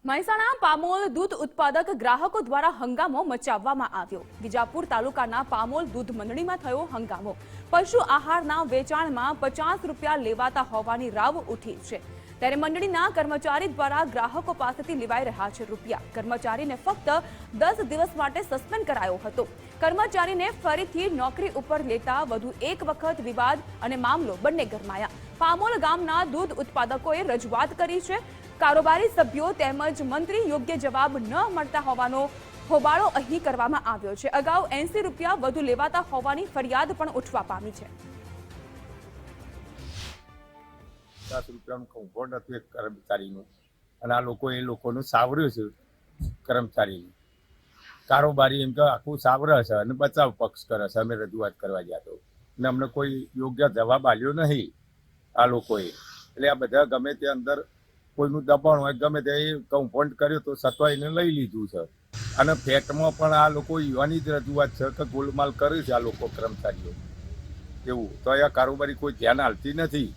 મહેસાણા પામોલ દૂધ ઉત્પાદક ગ્રાહકો દ્વારા હંગામો મચાવવામાં આવ્યો। વિજાપુર તાલુકાના પામોલ દૂધ મંડળીમાં થયો હંગામો। પશુ આહારના વેચાણમાં 50 રૂપિયા લેવાતા હોવાની રાવ ઉઠી છે। ત્યારે મંડળીના કર્મચારી દ્વારા ગ્રાહકો પાસેથી લેવાઈ રહ્યા છે રૂપિયા। કર્મચારીને ફક્ત 10 દિવસ માટે સસ્પેન્ડ કરાયો હતો। કર્મચારીને ફરીથી નોકરી ઉપર લેતા વધુ એક વખત વિવાદ અને મામલો બંને ગરમાયા। પામોલ ગામના દૂધ ઉત્પાદકોએ રજૂઆત કરી છે। કારોબારી સભ્યો તેમજ મંત્રી યોગ્ય જવાબ ન મળતા હોવાનો હોબાળો અહીં કરવામાં આવ્યો છે। અગાઉ 80 રૂપિયા વધુ લેવાતા હોવાની ફરિયાદ પણ ઉઠવા પામી છે। 50 રૂપિયાનું કમ્ફર્ટ હતું એક કર્મચારીનું અને આ લોકોનું સાવર્યું છે। કર્મચારીનું કારોબારી એમ કે આખું સાવરે છે અને બચાવ પક્ષ કરે છે। અમે રજૂઆત કરવા ગયા તો અને અમને કોઈ યોગ્ય જવાબ આપ્યો નહીં આ લોકોએ। એટલે આ બધા ગમે તે અંદર કોઈનું દબાણ હોય ગમે તે કમ્ફર્ટ કર્યો તો સત્વાઈને લઈ લીધું છે અને ફેક્ટમાં પણ આ લોકો યુવાની જ રજૂઆત છે કે ગોલમાલ કર્યું છે આ લોકો કર્મચારીઓ। એવું તો આ કારોબારી કોઈ ધ્યાન આપતી નથી।